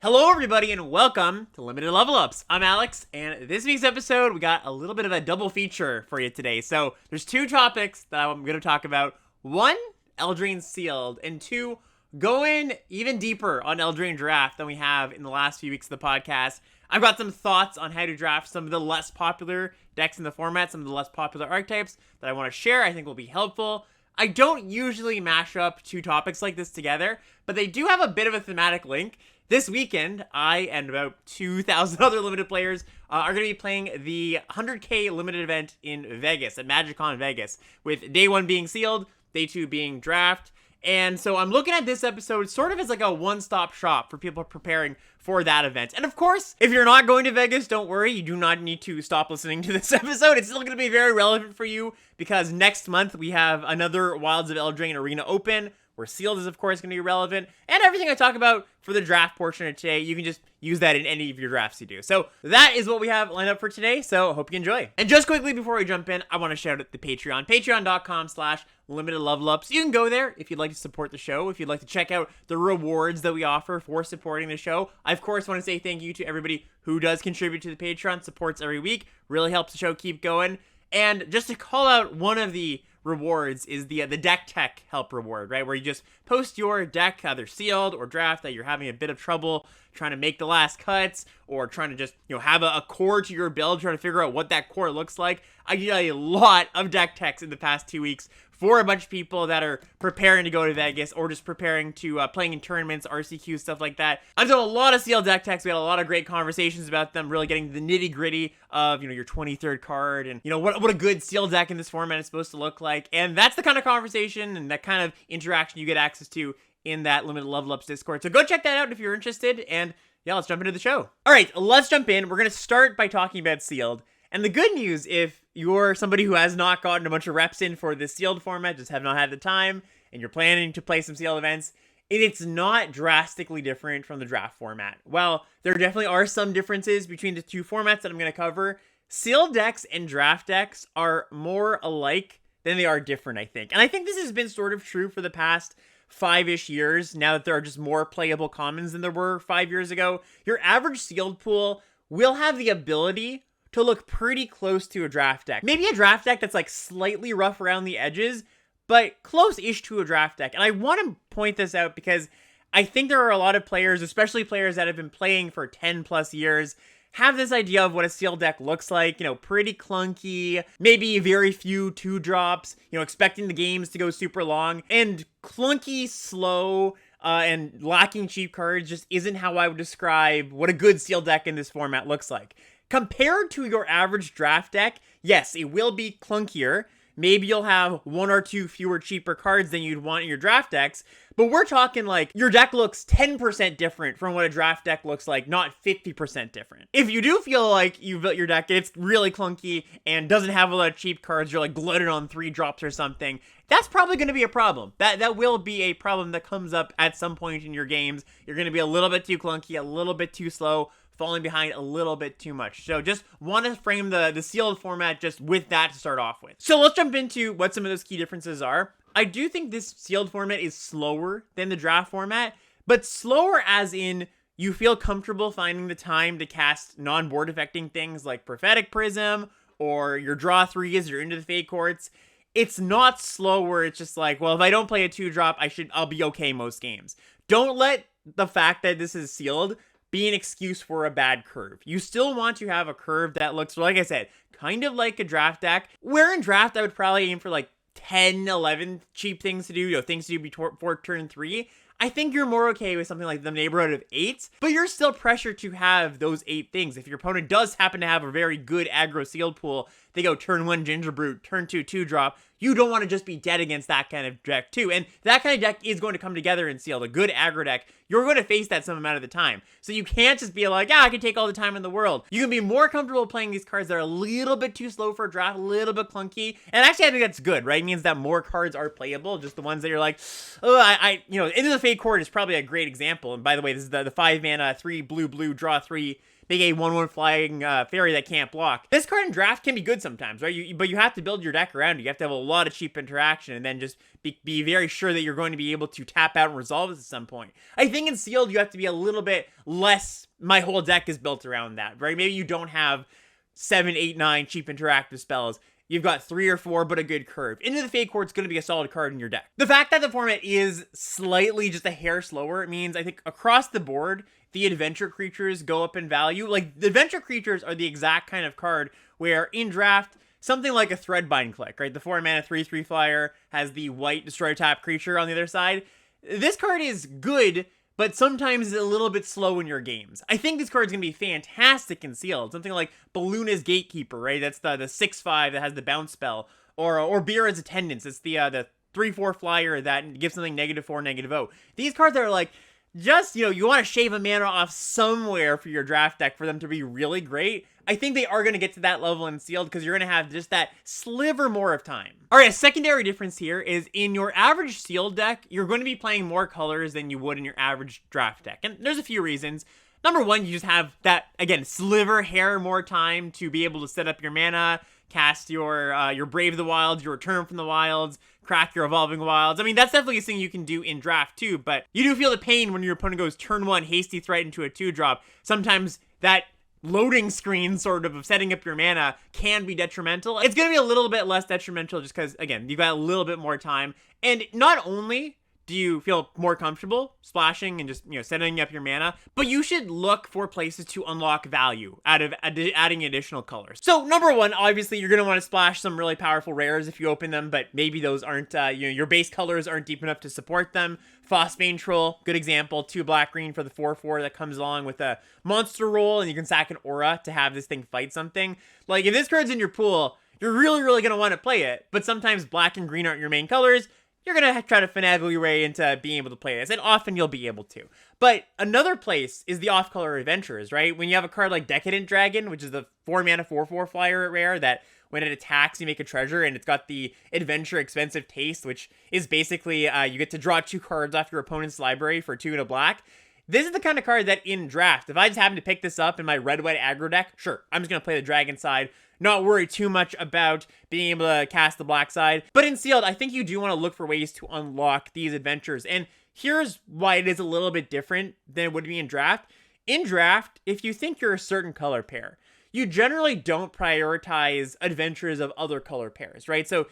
Hello everybody and welcome to Limited Level Ups. I'm Alex, and this week's episode we got a little bit of a double feature for you today. So there's two topics that I'm going to talk about. One, Eldraine Sealed, and two, going even deeper on Eldraine Draft than we have in the last few weeks of the podcast. I've got some thoughts on how to draft some of the less popular decks in the format, some of the less popular archetypes that I want to share I think will be helpful. I don't usually mash up two topics like this together, but they do have a bit of a thematic link. This weekend, I and about 2,000 other limited players are going to be playing the 100K limited event in Vegas, at MagicCon Vegas, with day one being sealed, day two being draft. And so I'm looking at this episode sort of as like a one-stop shop for people preparing for that event. And of course, if you're not going to Vegas, don't worry, you do not need to stop listening to this episode. It's still going to be very relevant for you because next month we have another Wilds of Eldraine Arena Open, where Sealed is, of course, going to be relevant. And everything I talk about for the draft portion of today, you can just use that in any of your drafts you do. So that is what we have lined up for today, so hope you enjoy. And just quickly before we jump in, I want to shout out the Patreon. Patreon.com/limitedlevelups. You can go there if you'd like to support the show, if you'd like to check out the rewards that we offer for supporting the show. I, of course, want to say thank you to everybody who does contribute to the Patreon, supports every week, really helps the show keep going. And just to call out one of the rewards is the deck tech help reward, right? Where you just post your deck, either sealed or draft, that you're having a bit of trouble trying to make the last cuts, or trying to just, have a core to your build, trying to figure out what that core looks like. I did a lot of deck techs in the past 2 weeks for a bunch of people that are preparing to go to Vegas or just preparing to playing in tournaments, RCQ, stuff like that. I've done a lot of sealed deck techs. We had a lot of great conversations about them, really getting the nitty gritty of, your 23rd card and, what a good sealed deck in this format is supposed to look like. And that's the kind of conversation and that kind of interaction you get access to in that Limited Level Ups Discord. So go check that out if you're interested. And yeah, let's jump into the show. All right, let's jump in. We're going to start by talking about sealed. And the good news, if you're somebody who has not gotten a bunch of reps in for this sealed format, just have not had the time, and you're planning to play some sealed events, it's not drastically different from the draft format. While there definitely are some differences between the two formats that I'm going to cover, sealed decks and draft decks are more alike than they are different, I think. And I think this has been sort of true for the past 5-ish years, now that there are just more playable commons than there were 5 years ago. Your average sealed pool will have the ability to look pretty close to a draft deck. Maybe a draft deck that's like slightly rough around the edges, but close-ish to a draft deck. And I want to point this out because I think there are a lot of players, especially players that have been playing for 10 plus years, have this idea of what a sealed deck looks like, pretty clunky, maybe very few 2-drops, expecting the games to go super long, and clunky, slow, and lacking cheap cards just isn't how I would describe what a good sealed deck in this format looks like. Compared to your average draft deck, yes, it will be clunkier. Maybe you'll have 1 or 2 fewer cheaper cards than you'd want in your draft decks, but we're talking like your deck looks 10% different from what a draft deck looks like, not 50% different. If you do feel like you built your deck, it's really clunky and doesn't have a lot of cheap cards, you're like gloated on 3 drops or something, that's probably going to be a problem. That will be a problem that comes up at some point in your games. You're going to be a little bit too clunky, a little bit too slow, falling behind a little bit too much. So just want to frame the sealed format just with that to start off with. So let's jump into what some of those key differences are. I do think this sealed format is slower than the draft format, but slower as in you feel comfortable finding the time to cast non-board affecting things like Prophetic Prism or your draw 3s, you're into the Fate Courts. It's not slow where it's just like, well, if I don't play a 2-drop, I'll be okay most games. Don't let the fact that this is sealed be an excuse for a bad curve. You still want to have a curve that looks, like I said, kind of like a draft deck, where in draft I would probably aim for like 10, 11 cheap things to do, things to do before turn 3. I think you're more okay with something like the neighborhood of 8, but you're still pressured to have those 8 things. If your opponent does happen to have a very good aggro sealed pool, they go turn 1 Ginger Brute, turn 2 2-drop, you don't want to just be dead against that kind of deck too. And that kind of deck is going to come together in sealed. A good aggro deck, you're going to face that some amount of the time. So you can't just be like, I can take all the time in the world. You can be more comfortable playing these cards that are a little bit too slow for a draft, a little bit clunky. And actually, I think that's good, right? It means that more cards are playable, just the ones that you're like, Into the Fate Court is probably a great example. And by the way, this is the 5 mana, 3 blue, draw 3 make a 1/1 flying fairy that can't block. This card in draft can be good sometimes, right? But you have to build your deck around it. You have to have a lot of cheap interaction, and then just be very sure that you're going to be able to tap out and resolve this at some point. I think in sealed, you have to be a little bit less, my whole deck is built around that, right? Maybe you don't have 7, 8, 9 cheap interactive spells. You've got 3 or 4, but a good curve. Into the Fate Court's going to be a solid card in your deck. The fact that the format is slightly just a hair slower, it means I think across the board, the adventure creatures go up in value. Like, the adventure creatures are the exact kind of card where in draft, something like a Threadbind Click, right? The 4-mana 3/3 flyer has the white destroy tap creature on the other side. This card is good, but sometimes it's a little bit slow in your games. I think this card's going to be fantastic in sealed. Something like Balluna's Gatekeeper, right? That's the 6/5 that has the bounce spell. Or Bira's Attendance. It's the 3/4 flyer that gives something -4, -0. These cards are like, just, you want to shave a mana off somewhere for your draft deck for them to be really great. I think they are going to get to that level in sealed because you're going to have just that sliver more of time. All right, a secondary difference here is in your average sealed deck, you're going to be playing more colors than you would in your average draft deck. And there's a few reasons. Number one, you just have that, again, sliver hair more time to be able to set up your mana, cast your Brave the Wilds, your Return from the Wilds, crack your Evolving Wilds. I mean, that's definitely a thing you can do in draft too, but you do feel the pain when your opponent goes turn 1, Hasty Threat into a 2-drop. Sometimes that loading screen sort of setting up your mana can be detrimental. It's going to be a little bit less detrimental just because, again, you've got a little bit more time. And not only do you feel more comfortable splashing and just, setting up your mana, but you should look for places to unlock value out of adding additional colors. So number one, obviously you're going to want to splash some really powerful rares if you open them, but maybe those aren't, your base colors aren't deep enough to support them. Phosphane Troll, good example, 2 black-green for the 4/4 that comes along with a monster roll, and you can sack an aura to have this thing fight something. Like, if this card's in your pool, you're really, really going to want to play it, but sometimes black and green aren't your main colors. You're going to try to finagle your way into being able to play this, and often you'll be able to. But another place is the off-color adventures, right? When you have a card like Decadent Dragon, which is the 4-mana 4/4 flyer at rare that when it attacks, you make a treasure, and it's got the adventure expensive taste, which is basically you get to draw 2 cards off your opponent's library for 2 and a black. This is the kind of card that in draft, if I just happen to pick this up in my red-white aggro deck, sure, I'm just going to play the dragon side, not worry too much about being able to cast the black side. But in sealed, I think you do want to look for ways to unlock these adventures. And here's why it is a little bit different than it would be in draft. In draft, if you think you're a certain color pair, you generally don't prioritize adventures of other color pairs, right? So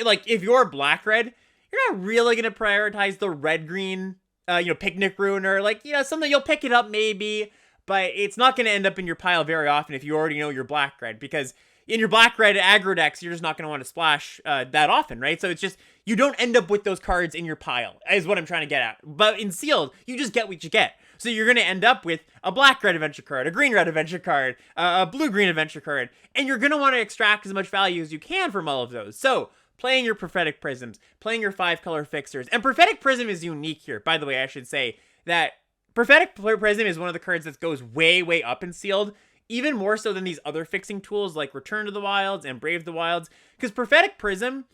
like, if you're black-red, you're not really going to prioritize the red-green, Picnic Ruiner. Like, something you'll pick it up maybe, but it's not going to end up in your pile very often if you already know you're black-red, because in your black-red aggro decks, you're just not going to want to splash that often, right? So it's just, you don't end up with those cards in your pile, is what I'm trying to get at. But in sealed, you just get what you get. So you're going to end up with a black-red adventure card, a green-red adventure card, a blue-green adventure card, and you're going to want to extract as much value as you can from all of those. So playing your Prophetic Prisms, playing your 5-color fixers, and Prophetic Prism is unique here. By the way, I should say that Prophetic Prism is one of the cards that goes way, way up in sealed, even more so than these other fixing tools like Return to the Wilds and Brave the Wilds, because Prophetic Prism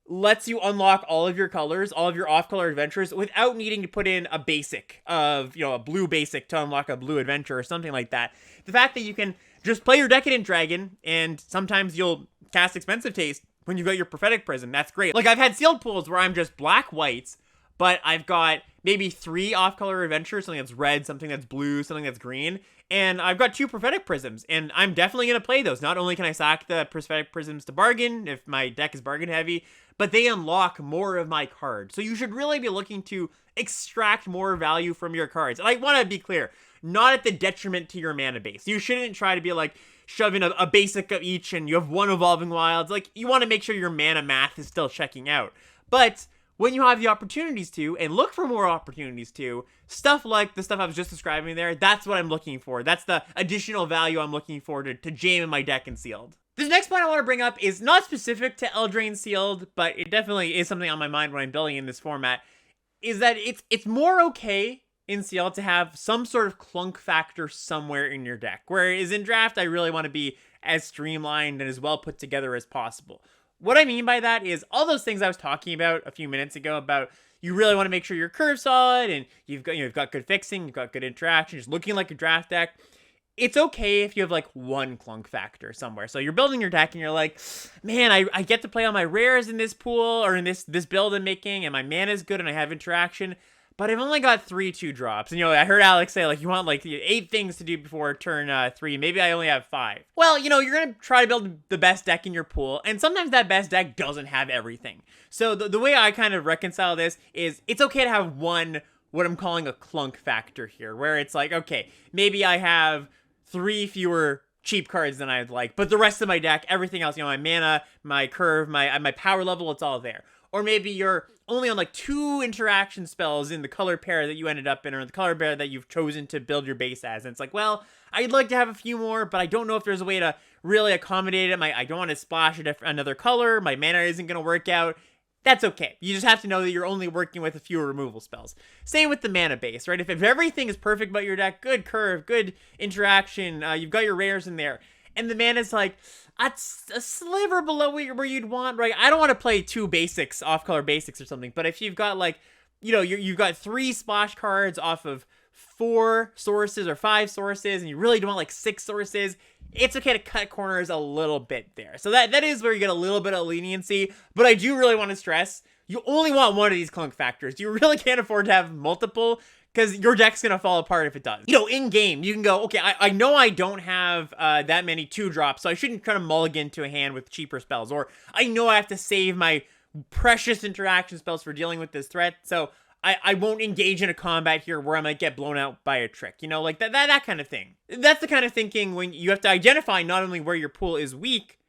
lets you unlock all of your colors, all of your off-color adventures, without needing to put in a basic of, a blue basic to unlock a blue adventure or something like that. The fact that you can just play your Decadent Dragon, and sometimes you'll cast Expensive Taste when you got your Prophetic Prism, that's great. Like, I've had sealed pools where I'm just black-whites, but I've got maybe 3 off-color adventures, something that's red, something that's blue, something that's green, and I've got 2 Prophetic Prisms, and I'm definitely going to play those. Not only can I sack the Prophetic Prisms to bargain, if my deck is bargain heavy, but they unlock more of my cards. So you should really be looking to extract more value from your cards. And I want to be clear, not at the detriment to your mana base. You shouldn't try to be like shoving a basic of each and you have 1 Evolving Wilds. Like, you want to make sure your mana math is still checking out. But when you have the opportunities to, and look for more opportunities to, stuff like the stuff I was just describing there, that's what I'm looking for. That's the additional value I'm looking for to jam in my deck in sealed. This next point I want to bring up is not specific to Eldraine sealed, but it definitely is something on my mind when I'm building in this format, is that it's more okay in sealed to have some sort of clunk factor somewhere in your deck. Whereas in draft, I really want to be as streamlined and as well put together as possible. What I mean by that is all those things I was talking about a few minutes ago about you really want to make sure your curve's solid and you've got good fixing, you've got good interaction, just looking like a draft deck. it's okay if you have like one clunk factor somewhere. So you're building your deck and you're like, man, I get to play all my rares in this pool or in this build I'm making, and my mana is good and I have interaction, but I've only got 3 2-drops. And, you know, I heard Alex say, like, you want, like, 8 things to do before turn 3. Maybe I only have 5. Well, you know, you're going to try to build the best deck in your pool, and sometimes that best deck doesn't have everything. So the way I kind of reconcile this is it's okay to have one, what I'm calling a clunk factor here, where it's like, okay, maybe I have 3 fewer cheap cards than I'd like, but the rest of my deck, everything else, you know, my mana, my curve, my power level, it's all there. Or maybe you're only on like 2 interaction spells in the color pair that you ended up in, or the color pair that you've chosen to build your base as. And it's like, well, I'd like to have a few more, but I don't know if there's a way to really accommodate it. I don't want to splash another color. My mana isn't going to work out. That's okay. You just have to know that you're only working with a few removal spells. Same with the mana base, right? If everything is perfect about your deck, good curve, good interaction, you've got your rares in there, and the mana's like, that's a sliver below where you'd want, right? I don't want to play 2 basics, off-color basics or something, but if you've got, like, you know, you've got 3 splash cards off of 4 sources or 5 sources, and you really don't want, like, 6 sources, it's okay to cut corners a little bit there. So that is where you get a little bit of leniency, but I do really want to stress, you only want one of these clunk factors. You really can't afford to have multiple, because your deck's going to fall apart if it does. You know, in game, you can go, okay, I know I don't have that many 2-drops, so I shouldn't kind of mulligan to a hand with cheaper spells. Or I know I have to save my precious interaction spells for dealing with this threat, so I won't engage in a combat here where I might get blown out by a trick. You know, like that kind of thing. That's the kind of thinking when you have to identify not only where your pool is weak,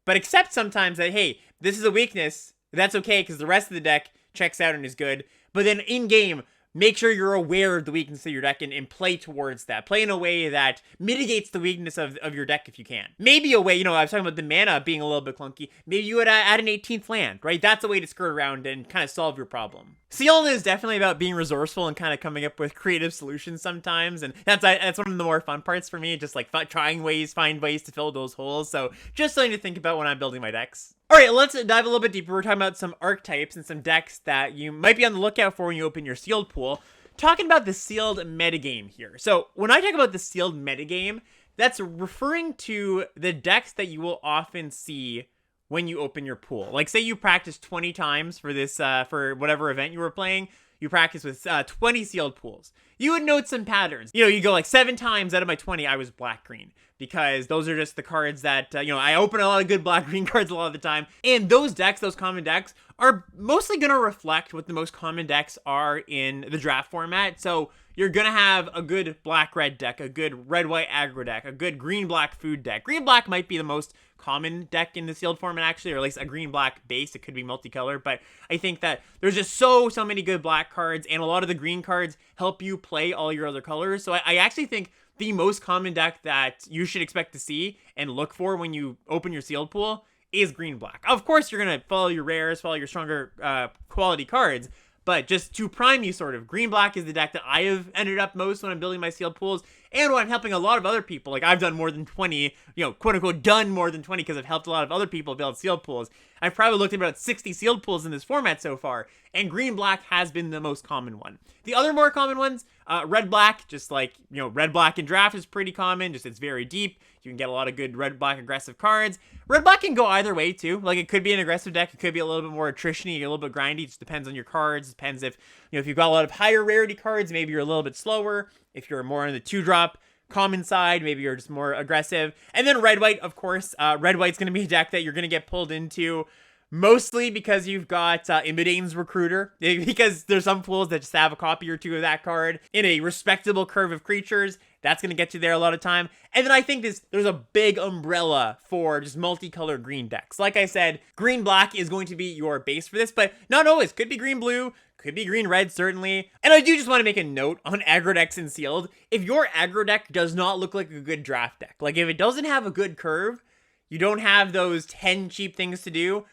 but accept sometimes that, hey, this is a weakness. That's okay, because the rest of the deck checks out and is good. But then in game, make sure you're aware of the weakness of your deck and play towards that. Play in a way that mitigates the weakness of your deck if you can. Maybe a way, you know, I was talking about the mana being a little bit clunky. Maybe you would add an 18th land, right? That's a way to skirt around and kind of solve your problem. Sealed is definitely about being resourceful and kind of coming up with creative solutions sometimes, and that's one of the more fun parts for me, just like find ways to fill those holes. So just something to think about when I'm building my decks. All right, let's dive a little bit deeper. We're talking about some archetypes and some decks that you might be on the lookout for when you open your sealed pool. Talking about the sealed metagame here. So when I talk about the sealed metagame, that's referring to the decks that you will often see when you open your pool. Like, say you practice 20 times for this, for whatever event you were playing. You practice with 20 sealed pools. You would note some patterns. You know, you go like 7 times out of my 20, I was black-green. Because those are just the cards that, you know, I open a lot of good black-green cards a lot of the time. And those decks, those common decks, are mostly going to reflect what the most common decks are in the draft format. So you're going to have a good black-red deck, a good red-white aggro deck, a good green-black food deck. Green-black might be the most common deck in the sealed format, actually, or at least a green-black base. It could be multicolor, but I think that there's just so many good black cards, and a lot of the green cards help you play all your other colors. So I actually think the most common deck that you should expect to see and look for when you open your sealed pool is green-black. Of course, you're going to follow your rares, follow your stronger quality cards, but just to prime you, sort of, green-black is the deck that I have ended up most when I'm building my sealed pools, and when I'm helping a lot of other people. Like, I've done more than 20, you know, quote-unquote, done more than 20 because I've helped a lot of other people build sealed pools. I've probably looked at about 60 sealed pools in this format so far, and green-black has been the most common one. The other more common ones, red-black, just like, you know, red-black in draft is pretty common, just it's very deep. You can get a lot of good red-black aggressive cards. Red-black can go either way, too. Like, it could be an aggressive deck. It could be a little bit more attrition-y, a little bit grindy. It just depends on your cards. It depends if, you know, if you've got a lot of higher rarity cards, maybe you're a little bit slower. If you're more on the 2-drop common side, maybe you're just more aggressive. And then red-white, of course. Red-white's going to be a deck that you're going to get pulled into mostly because you've got Imidane's Recruiter, because there's some pools that just have a copy or 2 of that card in a respectable curve of creatures. That's going to get you there a lot of time. And then I think there's a big umbrella for just multicolored green decks. Like I said, green-black is going to be your base for this, but not always. Could be green-blue, could be green-red, certainly. And I do just want to make a note on aggro decks and sealed. If your aggro deck does not look like a good draft deck, like if it doesn't have a good curve, you don't have those 10 cheap things to do,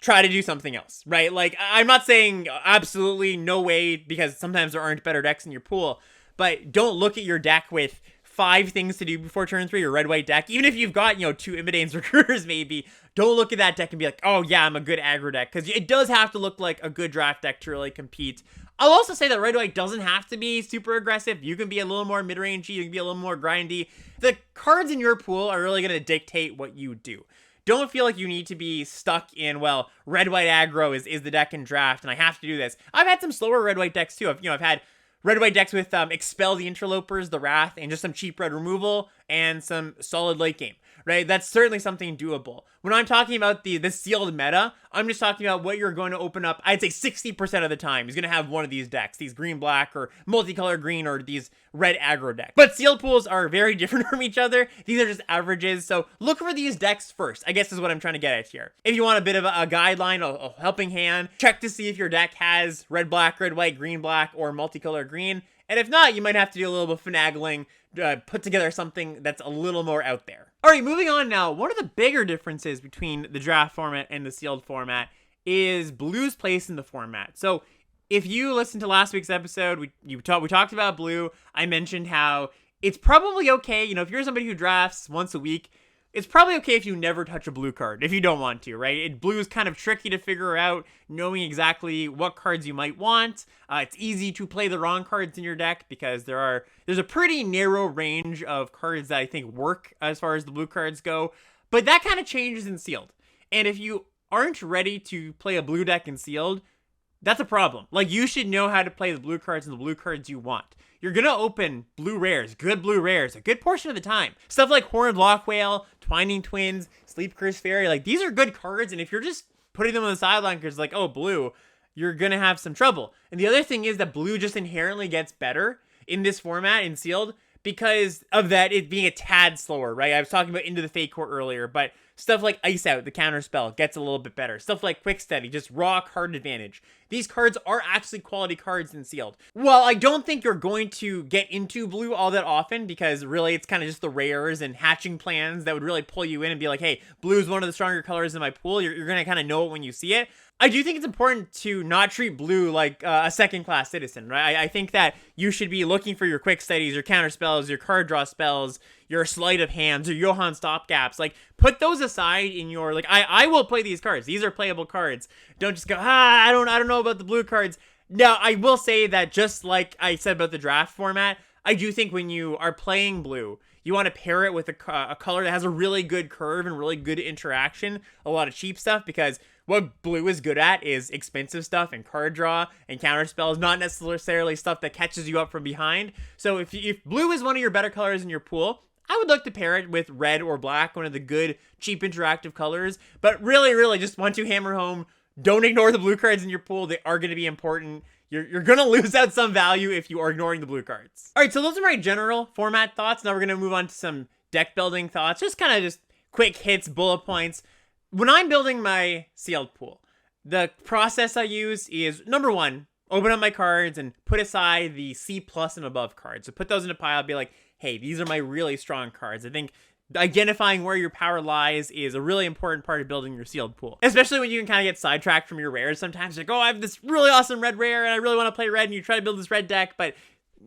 try to do something else, right? Like, I'm not saying absolutely no way, because sometimes there aren't better decks in your pool, but don't look at your deck with 5 things to do before turn 3, your red-white deck. Even if you've got, you know, 2 Imidane's Recruiters maybe, don't look at that deck and be like, oh yeah, I'm a good aggro deck, because it does have to look like a good draft deck to really compete. I'll also say that red-white doesn't have to be super aggressive. You can be a little more mid-rangey, you can be a little more grindy. The cards in your pool are really going to dictate what you do. Don't feel like you need to be stuck in, well, red-white aggro is the deck in draft, and I have to do this. I've had some slower red-white decks too. I've had red-white decks with Expel the Interlopers, the Wrath, and just some cheap red removal, and some solid late game, right? That's certainly something doable. When I'm talking about the sealed meta, I'm just talking about what you're going to open up. I'd say 60% of the time is going to have one of these decks, these green-black or multicolor green or these red aggro decks. But sealed pools are very different from each other. These are just averages, so look for these decks first, I guess is what I'm trying to get at here. If you want a bit of a guideline, a helping hand, check to see if your deck has red-black, red-white, green-black, or multicolor green. And if not, you might have to do a little bit of finagling, put together something that's a little more out there. All right, moving on now. One of the bigger differences between the draft format and the sealed format is blue's place in the format. So if you listened to last week's episode, we talked about blue. I mentioned how it's probably okay, if you're somebody who drafts once a week, it's probably okay if you never touch a blue card, if you don't want to, right? Blue is kind of tricky to figure out, knowing exactly what cards you might want. It's easy to play the wrong cards in your deck because there's a pretty narrow range of cards that I think work as far as the blue cards go. But that kind of changes in sealed. And if you aren't ready to play a blue deck in sealed, that's a problem. Like, you should know how to play the blue cards and the blue cards you want. You're going to open blue rares, good blue rares, a good portion of the time. Stuff like Horned Lockwhale, Twining Twins, Sleep Curse Fairy, like, these are good cards, and if you're just putting them on the sideline because, like, oh, blue, you're going to have some trouble. And the other thing is that blue just inherently gets better in this format, in sealed, because of that, it being a tad slower, right? I was talking about Into the Fate Court earlier, but stuff like Ice Out, the counter spell, gets a little bit better. Stuff like Quick Steady, just raw card advantage. These cards are actually quality cards in sealed. Well, I don't think you're going to get into blue all that often because really it's kind of just the rares and hatching plans that would really pull you in and be like, hey, blue is one of the stronger colors in my pool. You're going to kind of know it when you see it. I do think it's important to not treat blue like a second-class citizen, right? I think that you should be looking for your quick studies, your counter spells, your card draw spells, your sleight of hands, your Johann stopgaps. Like, put those aside in your, like, I will play these cards. These are playable cards. Don't just go, I don't know about the blue cards. Now, I will say that just like I said about the draft format, I do think when you are playing blue, you want to pair it with a color that has a really good curve and really good interaction, a lot of cheap stuff, because what blue is good at is expensive stuff and card draw and counter spells, not necessarily stuff that catches you up from behind. So if blue is one of your better colors in your pool, I would look to pair it with red or black, one of the good, cheap, interactive colors. But really, just want to hammer home, don't ignore the blue cards in your pool. They are going to be important. You're going to lose out some value if you are ignoring the blue cards. All right, so those are my general format thoughts. Now we're going to move on to some deck building thoughts. Just quick hits, bullet points. When I'm building my sealed pool, the process I use is, number one, open up my cards and put aside the C+ and above cards. So put those in a pile, be like, hey, these are my really strong cards. I think identifying where your power lies is a really important part of building your sealed pool. Especially when you can kind of get sidetracked from your rares sometimes. Like, oh, I have this really awesome red rare and I really want to play red, and you try to build this red deck, but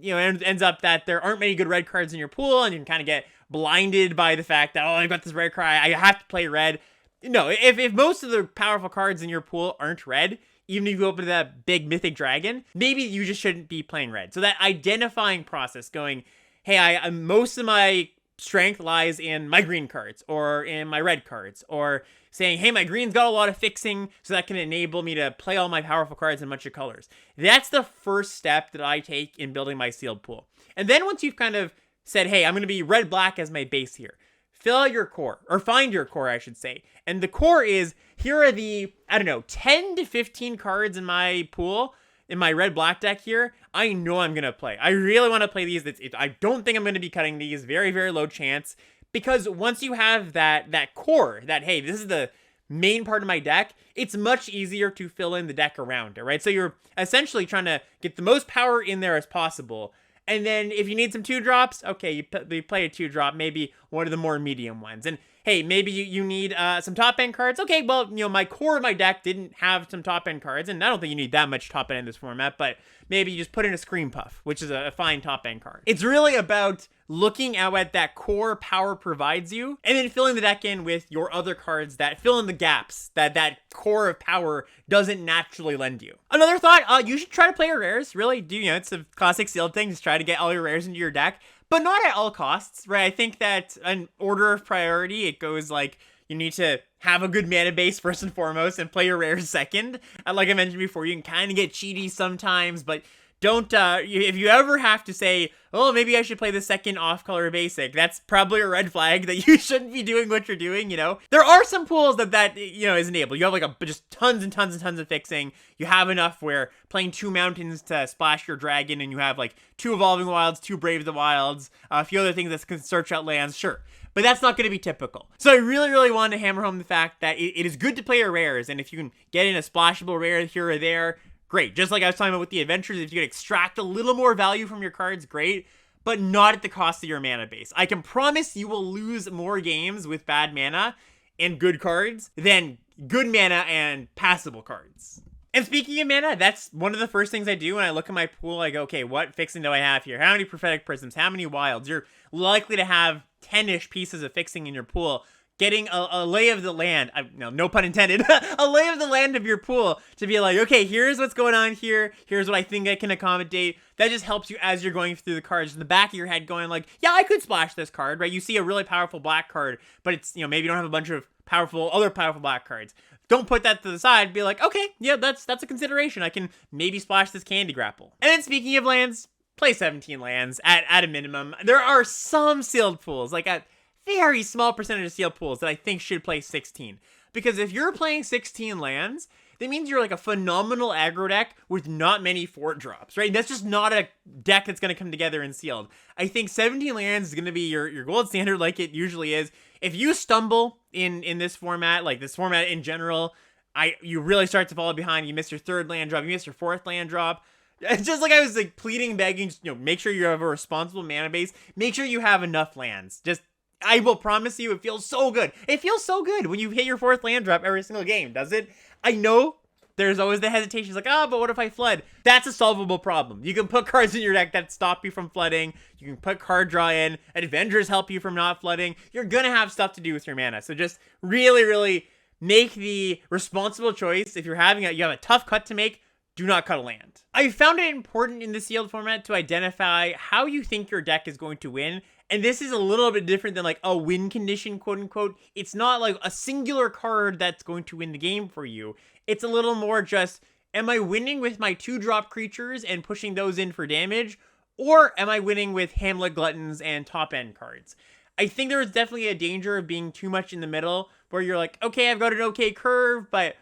it ends up that there aren't many good red cards in your pool, and you can kind of get blinded by the fact that, oh, I've got this red card, I have to play red. No, if most of the powerful cards in your pool aren't red, even if you open that big mythic dragon, maybe you just shouldn't be playing red. So that identifying process, going, hey, most of my strength lies in my green cards or in my red cards, or saying, hey, my green's got a lot of fixing, so that can enable me to play all my powerful cards in a bunch of colors. That's the first step that I take in building my sealed pool. And then once you've kind of said, hey, I'm going to be red-black as my base here, fill out your core, or find your core, I should say. And the core is, here are the, 10 to 15 cards in my pool, in my red-black deck here, I know I'm going to play. I really want to play these. I don't think I'm going to be cutting these. Very, very low chance. Because once you have that core, that, hey, this is the main part of my deck, it's much easier to fill in the deck around it, right? So you're essentially trying to get the most power in there as possible. And then if you need some 2-drops, okay, you play a 2-drop, maybe one of the more medium ones. And hey, maybe you need some top end cards. Okay, well, my core of my deck didn't have some top end cards, and I don't think you need that much top end in this format, but maybe you just put in a Scream Puff, which is a fine top end card. It's really about looking at what that core power provides you, and then filling the deck in with your other cards that fill in the gaps that core of power doesn't naturally lend you. Another thought, you should try to play your rares. Really, it's a classic sealed thing. Just try to get all your rares into your deck, but not at all costs, right? I think that an order of priority, it goes like, you need to have a good mana base first and foremost and play your rares second. Like I mentioned before, you can kind of get cheaty sometimes, but don't, if you ever have to say, oh, maybe I should play the second off-color basic, that's probably a red flag that you shouldn't be doing what you're doing, There are some pools that is enabled. You have like just tons and tons and tons of fixing. You have enough where playing 2 mountains to splash your dragon, and you have like 2 Evolving Wilds, 2 Brave the Wilds, a few other things that can search out lands, sure. But that's not going to be typical. So I really, really want to hammer home the fact that it is good to play your rares, and if you can get in a splashable rare here or there, great. Just like I was talking about with the adventures, if you can extract a little more value from your cards, great, but not at the cost of your mana base. I can promise you will lose more games with bad mana and good cards than good mana and passable cards. And speaking of mana, that's one of the first things I do when I look at my pool. I go, okay, what fixing do I have here? How many Prophetic Prisms? How many Wilds? You're likely to have 10-ish pieces of fixing in your pool. Getting a lay of the land, no pun intended, a lay of the land of your pool to be like, okay, here's what's going on here. Here's what I think I can accommodate. That just helps you as you're going through the cards in the back of your head going like, yeah, I could splash this card, right? You see a really powerful black card, but it's, maybe you don't have a bunch of other powerful black cards. Don't put that to the side. Be like, okay, yeah, that's a consideration. I can maybe splash this Candy Grapple. And then speaking of lands, play 17 lands at a minimum. There are some sealed pools, like a very small percentage of sealed pools that I think should play 16. Because if you're playing 16 lands, that means you're like a phenomenal aggro deck with not many fort drops, right? That's just not a deck that's going to come together in sealed. I think 17 lands is going to be your gold standard like it usually is. If you stumble in this format, like this format in general, you really start to fall behind. You miss your 3rd land drop, you miss your 4th land drop. It's just like I was like pleading, begging, make sure you have a responsible mana base. Make sure you have enough lands. I will promise you, it feels so good. It feels so good when you hit your 4th land drop every single game, does it? I know there's always the hesitation. It's like, but what if I flood? That's a solvable problem. You can put cards in your deck that stop you from flooding. You can put card draw in. Adventures help you from not flooding. You're going to have stuff to do with your mana. So just really, really make the responsible choice. If you have a tough cut to make, do not cut a land. I found it important in the sealed format to identify how you think your deck is going to win. And this is a little bit different than like a win condition, quote unquote. It's not like a singular card that's going to win the game for you. It's a little more just, am I winning with my 2-drop creatures and pushing those in for damage? Or am I winning with Hamlet Gluttons and top end cards? I think there is definitely a danger of being too much in the middle where you're like, okay, I've got an okay curve, but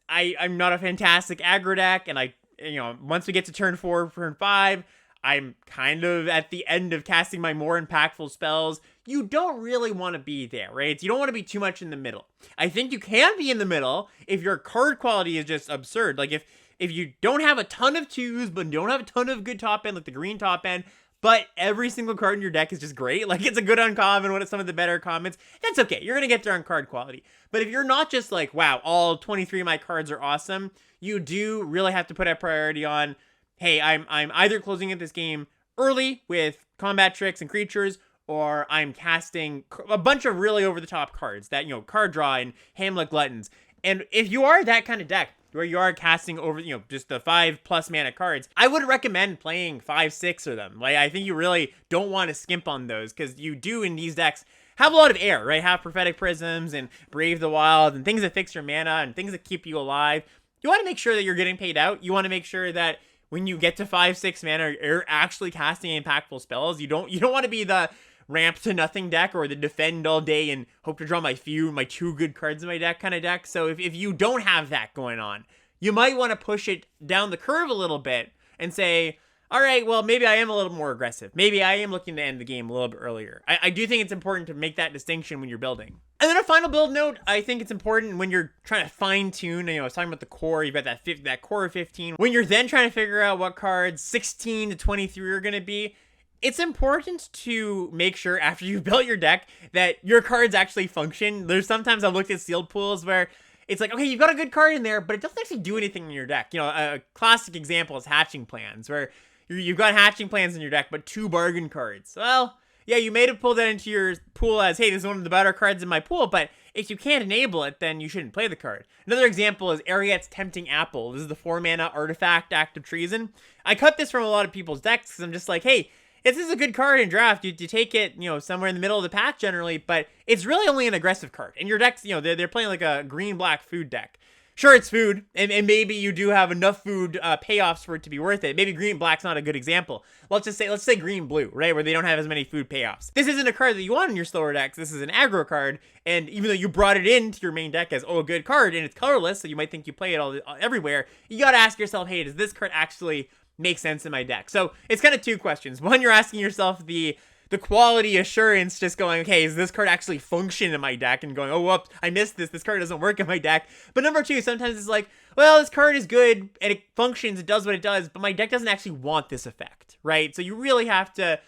I'm not a fantastic aggro deck. And once we get to turn 4, turn 5, I'm kind of at the end of casting my more impactful spells. You don't really want to be there, right? You don't want to be too much in the middle. I think you can be in the middle if your card quality is just absurd. Like if you don't have a ton of 2s, but don't have a ton of good top end, like the green top end, but every single card in your deck is just great. Like it's a good uncommon, one of some of the better commons. That's okay. You're going to get there on card quality. But if you're not just like, wow, all 23 of my cards are awesome, you do really have to put a priority on, hey, I'm either closing out this game early with combat tricks and creatures, or I'm casting a bunch of really over-the-top cards that, card draw and Hamlet Gluttons. And if you are that kind of deck, where you are casting over, just the 5+ mana cards, I would recommend playing 5, 6 of them. Like, I think you really don't want to skimp on those, because you do in these decks have a lot of air, right? Have Prophetic Prisms and Brave the Wild and things that fix your mana and things that keep you alive. You want to make sure that you're getting paid out. You want to make sure that when you get to 5, 6 mana, you're actually casting impactful spells. You don't want to be the ramp to nothing deck or the defend all day and hope to draw my 2 good cards in my deck kind of deck. So if you don't have that going on, you might want to push it down the curve a little bit and say, all right, well, maybe I am a little more aggressive. Maybe I am looking to end the game a little bit earlier. I do think it's important to make that distinction when you're building. And then a final build note, I think it's important when you're trying to fine tune, I was talking about the core, you've got that core of 15. When you're then trying to figure out what cards 16 to 23 are going to be, It's important to make sure after you've built your deck that your cards actually function. There's sometimes I've looked at sealed pools where it's like, okay, you've got a good card in there, but it doesn't actually do anything in your deck. You know, a classic example is hatching plans, where you've got hatching plans in your deck, but 2 bargain cards. Well, yeah, you may have pulled that into your pool as, hey, this is one of the better cards in my pool, but if you can't enable it, then you shouldn't play the card. Another example is Ariet's Tempting Apple. This is the 4-mana artifact, Act of Treason. I cut this from a lot of people's decks because I'm just like, hey, this is a good card in draft. You take it, you know, somewhere in the middle of the pack generally, but it's really only an aggressive card. And your decks, you know, they're playing like a green-black food deck. Sure, it's food, and maybe you do have enough food payoffs for it to be worth it. Maybe green-black's not a good example. Let's say green-blue, right, where they don't have as many food payoffs. This isn't a card that you want in your slower decks. This is an aggro card, and even though you brought it into your main deck as, oh, a good card, and it's colorless, so you might think you play it everywhere, you gotta ask yourself, hey, does this card actually make sense in my deck? So it's kind of 2 questions. One, you're asking yourself the quality assurance, just going, okay, is this card actually function in my deck? And going, oh, whoops, I missed this. This card doesn't work in my deck. But number 2, sometimes it's like, well, this card is good and it functions, it does what it does, but my deck doesn't actually want this effect, right? So you really have to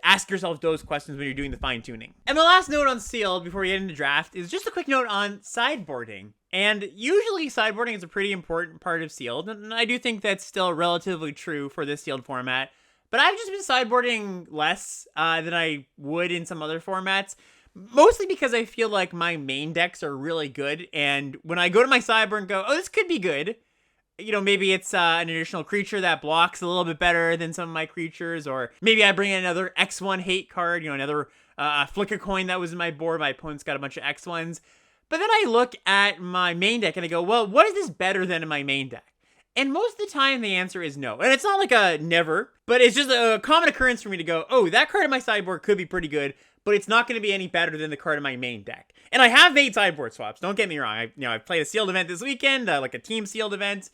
ask yourself those questions when you're doing the fine tuning. And the last note on sealed before we get into draft is just a quick note on sideboarding. And usually sideboarding is a pretty important part of sealed, and I do think that's still relatively true for this sealed format. But I've just been sideboarding less than I would in some other formats, mostly because I feel like my main decks are really good, and when I go to my sideboard and go, oh, this could be good, you know, maybe it's an additional creature that blocks a little bit better than some of my creatures, or maybe I bring in another X1 hate card, you know, another flick a coin that was in my board, my opponent's got a bunch of X1s. But then I look at my main deck and I go, well, what is this better than in my main deck? And most of the time, the answer is no. And it's not like a never, but it's just a common occurrence for me to go, oh, that card in my sideboard could be pretty good, but it's not going to be any better than the card in my main deck. And I have made sideboard swaps. Don't get me wrong. I played a sealed event this weekend, like a team sealed event,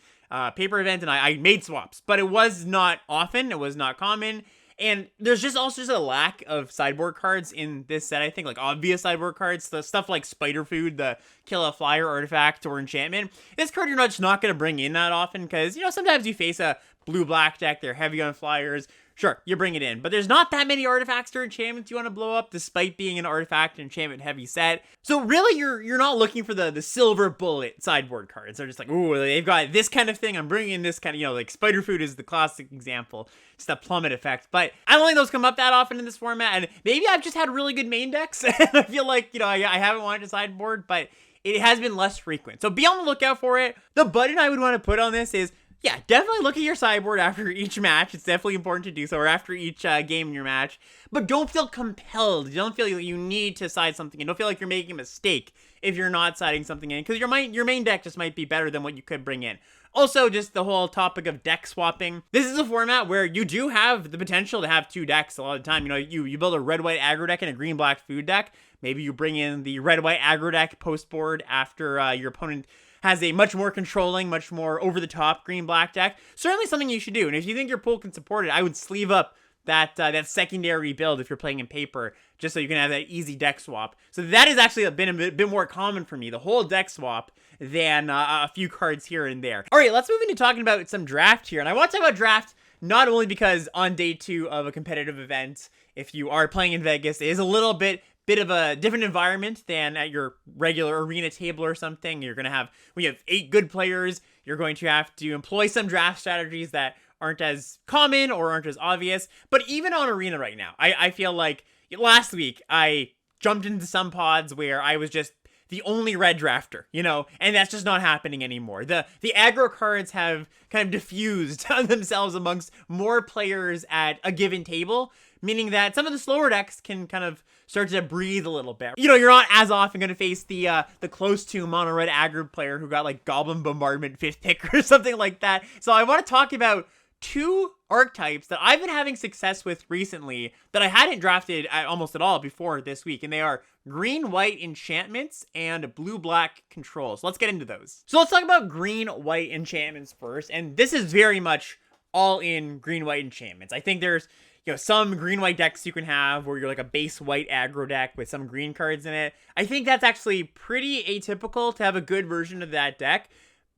paper event, and I made swaps. But it was not often. It was not common. And there's just also just a lack of sideboard cards in this set, I think, like obvious sideboard cards, the stuff like Spider Food, the kill a flyer artifact or enchantment. This card you're just not going to bring in that often because, you know, sometimes you face a blue-black deck, they're heavy on flyers. Sure, you bring it in, but there's not that many artifacts or enchantments you want to blow up, despite being an artifact and enchantment heavy set. So really, you're not looking for the silver bullet sideboard cards. They're just like, ooh, they've got this kind of thing. I'm bringing in this kind of, you know, like Spider Food is the classic example. It's the plummet effect, but I don't think those come up that often in this format. And maybe I've just had really good main decks, and I feel like, you know, I haven't wanted to sideboard, but it has been less frequent. So be on the lookout for it. The button I would want to put on this is, yeah, definitely look at your sideboard after each match. It's definitely important to do so, or after each game in your match. But don't feel compelled. Don't feel like you need to side something in. Don't feel like you're making a mistake if you're not siding something in, because your main deck just might be better than what you could bring in. Also, just the whole topic of deck swapping. This is a format where you do have the potential to have 2 decks a lot of the time. You know, you build a red-white aggro deck and a green-black food deck. Maybe you bring in the red-white aggro deck post-board after your opponent has a much more controlling, much more over-the-top green-black deck. Certainly something you should do. And if you think your pool can support it, I would sleeve up that secondary build if you're playing in paper, just so you can have that easy deck swap. So that has actually been a bit more common for me, the whole deck swap, than a few cards here and there. All right, let's move into talking about some draft here. And I want to talk about draft not only because on day 2 of a competitive event, if you are playing in Vegas, it is a little bit of a different environment than at your regular arena table or something. You're going to have, when you have 8 good players, you're going to have to employ some draft strategies that aren't as common or aren't as obvious. But even on arena right now, I feel like last week I jumped into some pods where I was just the only red drafter, you know, and that's just not happening anymore. The aggro cards have kind of diffused themselves amongst more players at a given table, meaning that some of the slower decks can kind of start to breathe a little bit. You know, you're not as often going to face the close to mono red aggro player who got like Goblin Bombardment 5th pick or something like that. So I want to talk about 2 archetypes that I've been having success with recently that I hadn't drafted almost at all before this week, and they are green-white enchantments and blue-black controls. Let's get into those. So let's talk about green-white enchantments first, and this is very much all in green-white enchantments. I think there's, you know, some green-white decks you can have where you're like a base white aggro deck with some green cards in it. I think that's actually pretty atypical to have a good version of that deck.